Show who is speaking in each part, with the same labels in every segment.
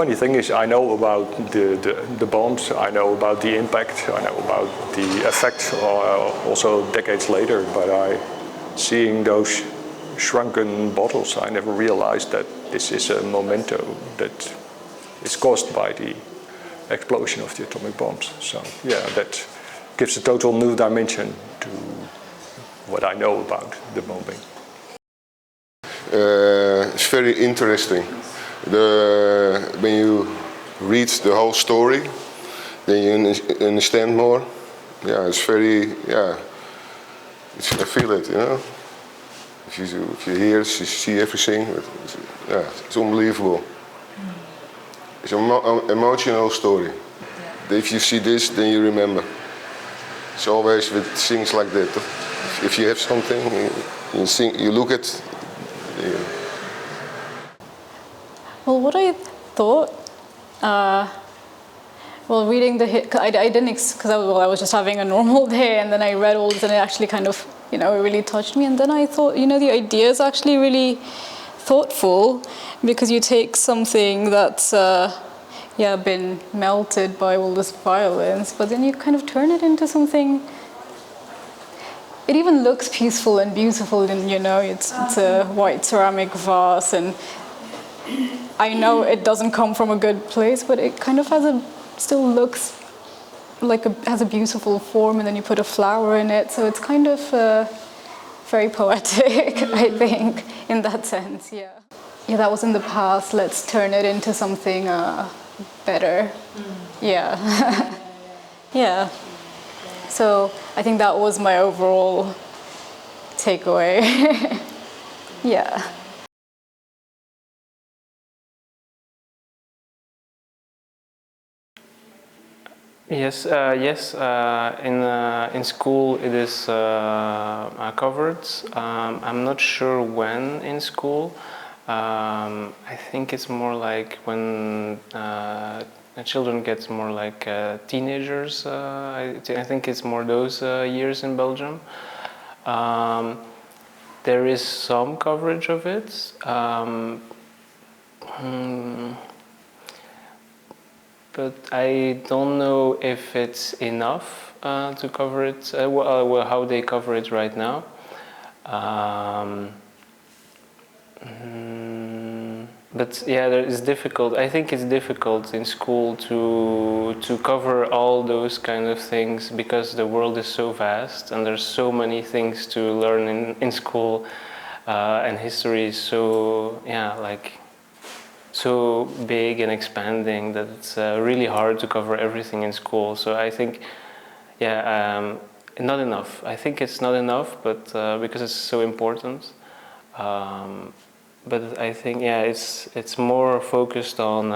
Speaker 1: funny thing is, I know about the bombs, I know about the impact, I know about the effect also decades later, but seeing those shrunken bottles, I never realized that this is a memento that is caused by the explosion of the atomic bombs. So yeah, that gives a total new dimension to what I know about the bombing.
Speaker 2: It's very interesting. When you read the whole story, then you understand more. Yeah, it's very, yeah, I feel it, you know. If you hear it, you see everything, yeah, it's unbelievable. It's an emotional story. If you see this, then you remember. It's always with things like that. If you have something, you look at. Yeah.
Speaker 3: Well, what I thought, well, reading I didn't, because I was just having a normal day, and then I read all this, and it actually kind of, it really touched me. And then I thought, the idea is actually really thoughtful, because you take something that's, been melted by all this violence, but then you kind of turn it into something. It even looks peaceful and beautiful, and it's a white ceramic vase, and I know it doesn't come from a good place, but it kind of still looks like has a beautiful form, and then you put a flower in it, so it's kind of very poetic, I think, in that sense. Yeah, that was in the past. Let's turn it into something better. Yeah. Yeah. So I think that was my overall takeaway. Yeah.
Speaker 4: Yes, in school it is covered. I'm not sure when in school. I think it's more like when children get more like teenagers. I think it's more those years in Belgium. There is some coverage of it. But I don't know if it's enough to cover it, how they cover it right now. But yeah, it's difficult. I think it's difficult in school to cover all those kind of things, because the world is so vast and there's so many things to learn in school, and history is so, so big and expanding that it's really hard to cover everything in school. So I think, not enough. I think it's not enough, but because it's so important. But I think, it's more focused on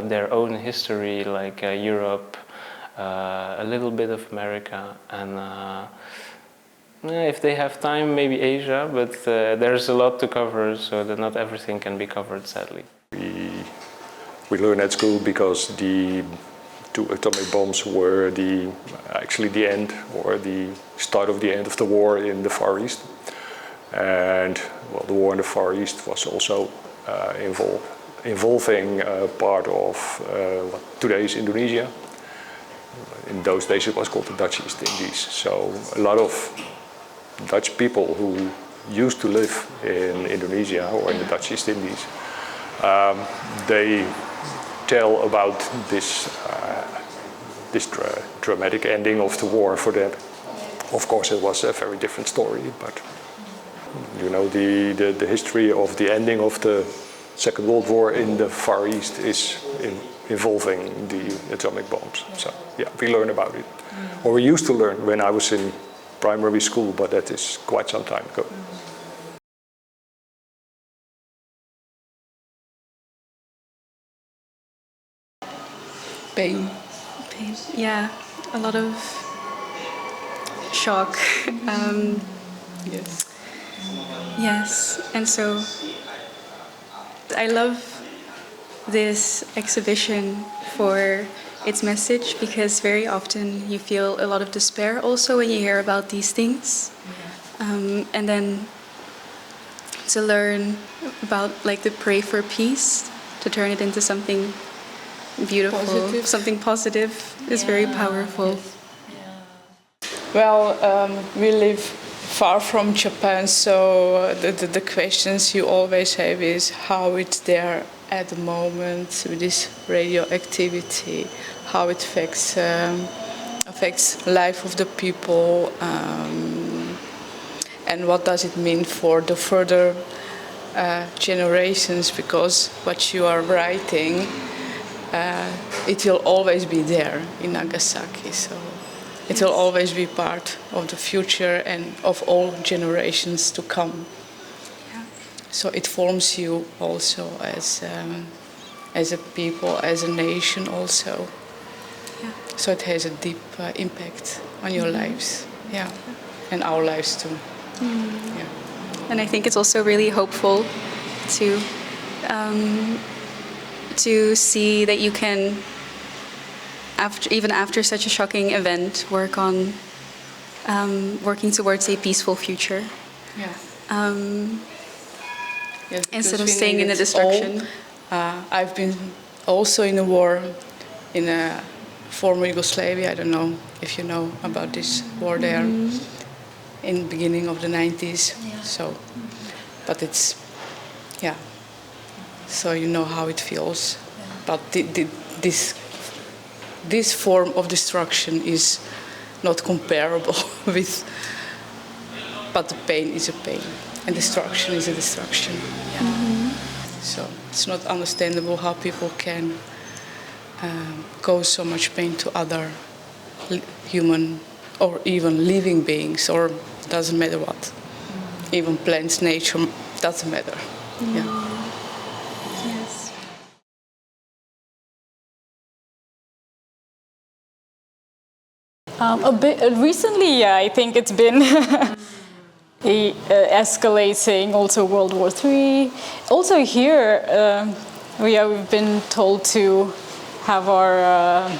Speaker 4: their own history, like Europe, a little bit of America, and if they have time, maybe Asia. But there's a lot to cover, so that not everything can be covered, sadly.
Speaker 1: We learn at school because the two atomic bombs were actually the end, or the start of the end of the war in the Far East. And well, the war in the Far East was also involving part of what today is Indonesia. In those days it was called the Dutch East Indies. So a lot of Dutch people who used to live in Indonesia or in the Dutch East Indies, they tell about this dramatic ending of the war for them. Of course, it was a very different story, but the history of the ending of the Second World War in the Far East is involving the atomic bombs. So yeah, we learn about it, or we used to learn when I was in primary school, but that is quite some time ago.
Speaker 5: Pain. Yeah, a lot of shock.
Speaker 3: Yes.
Speaker 5: Yes, and so I love this exhibition for its message, because very often you feel a lot of despair also when you hear about these things. And then to learn about like the pray for peace, to turn it into something beautiful,
Speaker 3: Positive.
Speaker 5: something positive is very powerful.
Speaker 6: Well, we live far from Japan, so the questions you always have is how it's there at the moment with this radioactivity, how it affects life of the people, and what does it mean for the further generations, because what you are writing, it will always be there in Nagasaki, so it will always be part of the future and of all generations to come. So it forms you also as a people, as a nation also.
Speaker 5: Yeah.
Speaker 6: So it has a deep impact on your lives, and our lives too. Yeah.
Speaker 5: And I think it's also really hopeful to see that you can, even after such a shocking event, working towards a peaceful future.
Speaker 6: Yeah. Yes,
Speaker 5: Instead of
Speaker 6: because we
Speaker 5: staying in the
Speaker 6: need it
Speaker 5: destruction.
Speaker 6: all. I've been also in a war in former Yugoslavia. I don't know if you know about this war there in the beginning of the 90s. So, but it's, so you know how it feels. But this form of destruction is not comparable with, but the pain is a pain. And destruction is a destruction. So it's not understandable how people can cause so much pain to other human or even living beings, or doesn't matter what. Even plants, nature, doesn't matter.
Speaker 5: Yes.
Speaker 3: A bit recently, I think it's been escalating. Also, World War III. Also here, we've been told to have our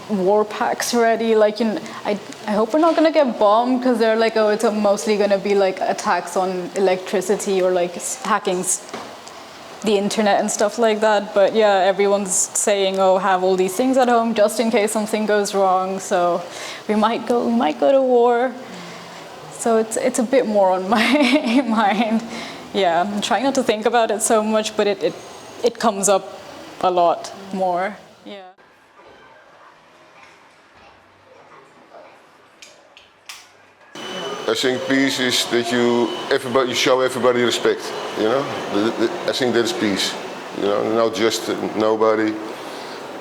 Speaker 3: war packs ready. Like, I hope we're not gonna get bombed, because they're like, oh, it's mostly gonna be like attacks on electricity or like hacking the internet and stuff like that. But yeah, everyone's saying, oh, have all these things at home just in case something goes wrong. So we might go to war. So it's a bit more on my mind. Yeah, I'm trying not to think about it so much, but it comes up a lot more. Yeah.
Speaker 2: I think peace is that you show everybody respect. You know, I think that is peace. You know, not just nobody.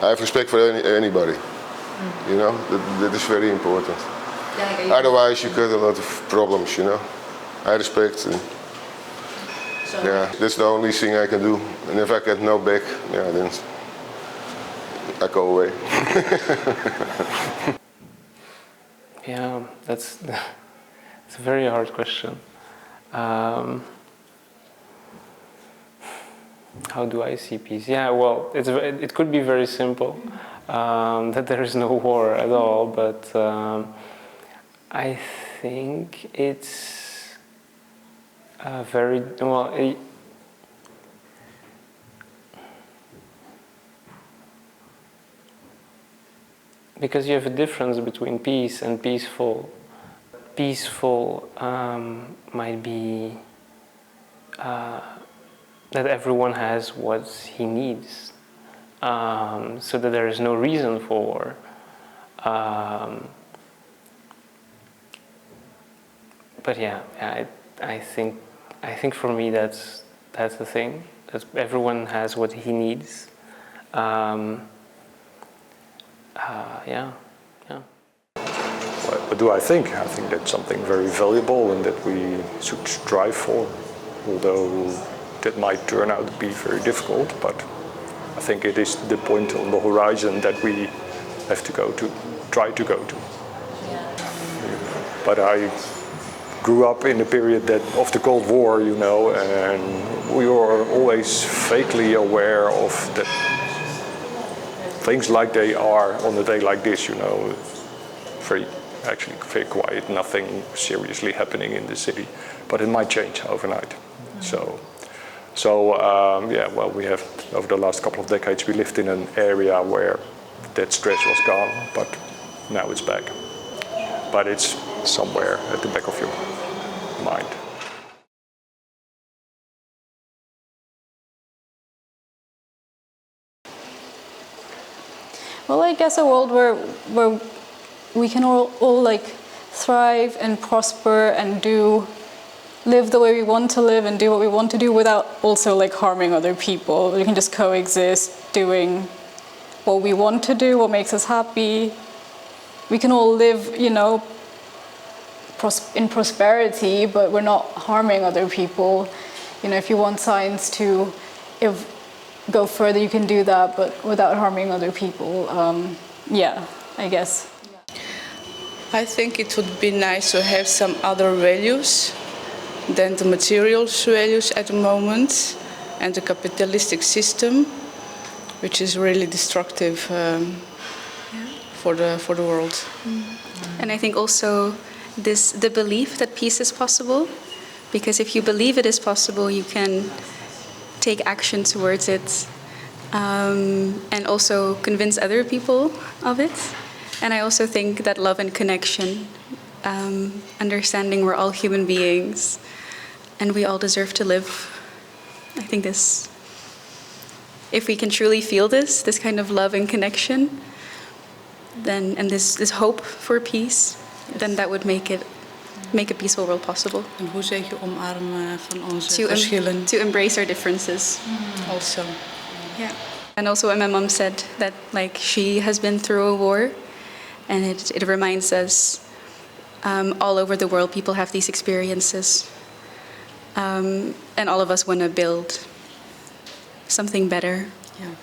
Speaker 2: I have respect for anybody. You know, that is very important. Otherwise, you get a lot of problems. You know, I respect. That's the only thing I can do. And if I get no back, then I go away.
Speaker 4: Yeah, it's a very hard question. How do I see peace? Yeah, well, it could be very simple, that there is no war at all, but I think it's very, well, because you have a difference between peace and peaceful. Peaceful might be that everyone has what he needs, so that there is no reason for war. But I think for me that's the thing. That everyone has what he needs.
Speaker 1: What do I think? I think that's something very valuable and that we should strive for, although that might turn out to be very difficult, but I think it is the point on the horizon that we have to try to go to. But I grew up in the period of the Cold War, you know, and we were always vaguely aware of that things like they are on a day like this, you know, very quiet, nothing seriously happening in the city, but it might change overnight. So So we have, over the last couple of decades, we lived in an area where that stress was gone, but now it's back. But it's somewhere at the back of your mind.
Speaker 3: Well, I guess a world where we can all like thrive and prosper and live the way we want to live and do what we want to do without also like harming other people. We can just coexist doing what we want to do, what makes us happy. We can all live, you know, in prosperity, but we're not harming other people. You know, if you want science to go further, you can do that, but without harming other people. I guess.
Speaker 6: I think it would be nice to have some other values than the material values at the moment and the capitalistic system, which is really destructive for the world.
Speaker 5: And I think also the belief that peace is possible, because if you believe it is possible, you can take action towards it, and also convince other people of it. And I also think that love and connection, understanding we're all human beings and we all deserve to live. I think if we can truly feel this kind of love and connection, then, and this hope for peace, then that would make a peaceful world possible.
Speaker 6: En hoe zeg je omarmen van onze verschillen?
Speaker 5: To embrace our differences.
Speaker 6: Also.
Speaker 5: Yeah. And also what my mom said, that like she has been through a war, and it reminds us all over the world people have these experiences, and all of us want to build something better.
Speaker 6: Yeah.